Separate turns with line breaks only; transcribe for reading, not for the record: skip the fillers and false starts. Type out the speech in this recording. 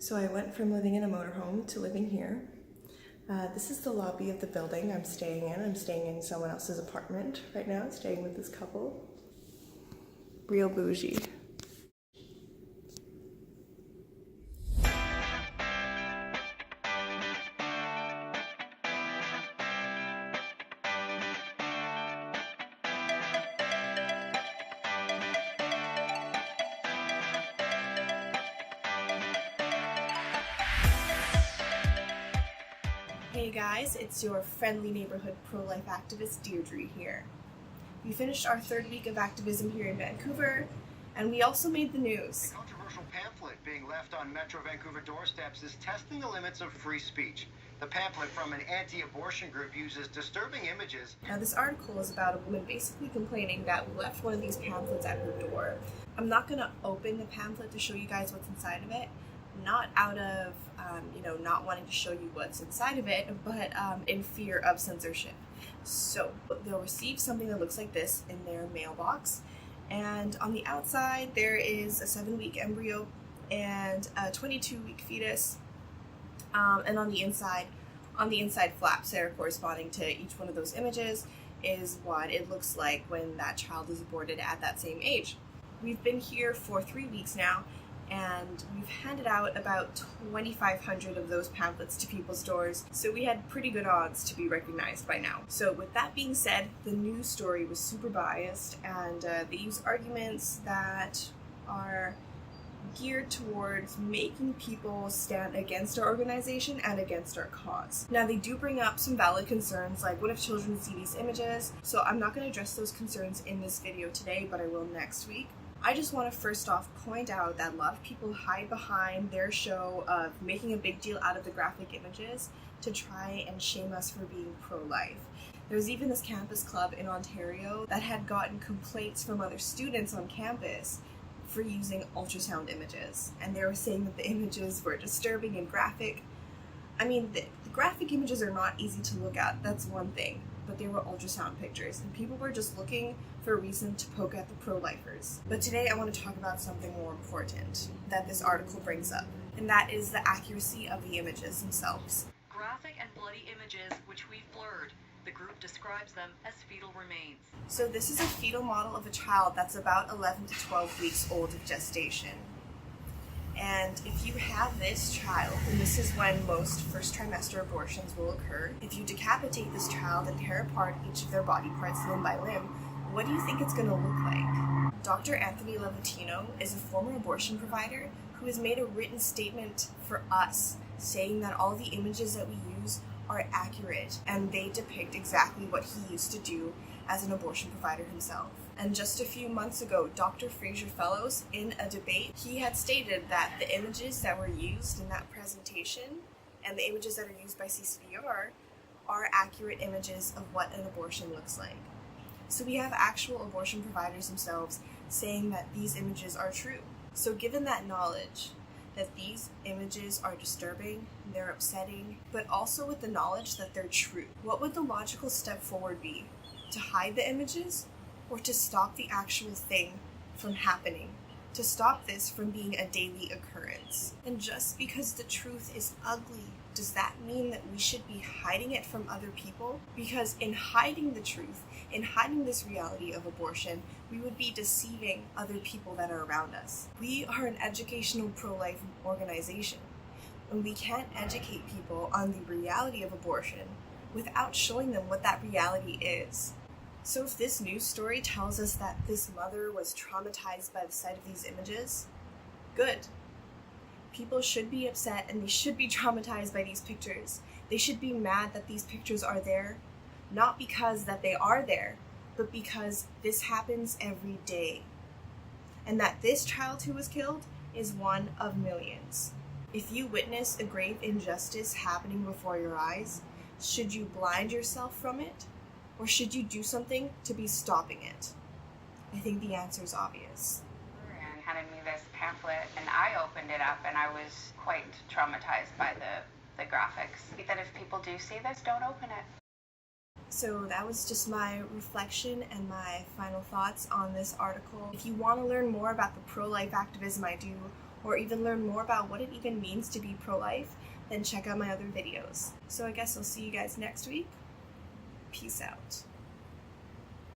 So I went from living in a motorhome to living here. This is the lobby of the building I'm staying in. I'm staying in someone else's apartment right now, staying with this couple. Real bougie. Hey guys, it's your friendly neighborhood pro-life activist Deirdre here. We finished our third week of activism here in Vancouver, and we also made the news.
A controversial pamphlet being left on Metro Vancouver doorsteps is testing the limits of free speech. The pamphlet from an anti-abortion group uses disturbing images.
Now this article is about a woman basically complaining that we left one of these pamphlets at her door. I'm not going to open the pamphlet to show you guys what's inside of it. Not out of, not wanting to show you what's inside of it, but in fear of censorship. So they'll receive something that looks like this in their mailbox, and on the outside there is a 7-week embryo and a 22-week fetus, and on the inside flaps that are corresponding to each one of those images is what it looks like when that child is aborted at that same age. We've been here for 3 weeks now, and we've handed out about 2,500 of those pamphlets to people's doors, so we had pretty good odds to be recognized by now. So with that being said, the news story was super biased, and they use arguments that are geared towards making people stand against our organization and against our cause. Now they do bring up some valid concerns, like what if children see these images? So I'm not going to address those concerns in this video today, but I will next week. I just want to first off point out that a lot of people hide behind their show of making a big deal out of the graphic images to try and shame us for being pro-life. There's even this campus club in Ontario that had gotten complaints from other students on campus for using ultrasound images, and they were saying that the images were disturbing and graphic. I mean, the graphic images are not easy to look at, that's one thing, but they were ultrasound pictures, and people were just looking for a reason to poke at the pro-lifers. But today I want to talk about something more important that this article brings up, and that is the accuracy of the images themselves.
Graphic and bloody images which we've blurred. The group describes them as fetal remains.
So this is a fetal model of a child that's about 11 to 12 weeks old of gestation. And if you have this child, and this is when most first trimester abortions will occur, if you decapitate this child and tear apart each of their body parts limb by limb, what do you think it's going to look like? Dr. Anthony Levatino is a former abortion provider who has made a written statement for us saying that all the images that we use are accurate and they depict exactly what he used to do as an abortion provider himself. And just a few months ago, Dr. Fraser Fellows, in a debate, he had stated that the images that were used in that presentation and the images that are used by CCVR are accurate images of what an abortion looks like. So we have actual abortion providers themselves saying that these images are true. So given that knowledge, that these images are disturbing, they're upsetting, but also with the knowledge that they're true, what would the logical step forward be? To hide the images, or to stop the actual thing from happening? To stop this from being a daily occurrence? And just because the truth is ugly, does that mean that we should be hiding it from other people? Because in hiding the truth, in hiding this reality of abortion, we would be deceiving other people that are around us. We are an educational pro-life organization, and we can't educate people on the reality of abortion without showing them what that reality is. So if this news story tells us that this mother was traumatized by the sight of these images, good. People should be upset and they should be traumatized by these pictures. They should be mad that these pictures are there, not because that they are there, but because this happens every day. And that this child who was killed is one of millions. If you witness a grave injustice happening before your eyes, should you blind yourself from it? Or should you do something to be stopping it? I think the answer is obvious.
And handed me this pamphlet, and I opened it up, and I was quite traumatized by the graphics. That if people do see this, don't open it.
So that was just my reflection and my final thoughts on this article. If you want to learn more about the pro-life activism I do, or even learn more about what it even means to be pro-life, then check out my other videos. So I guess I'll see you guys next week. Peace out.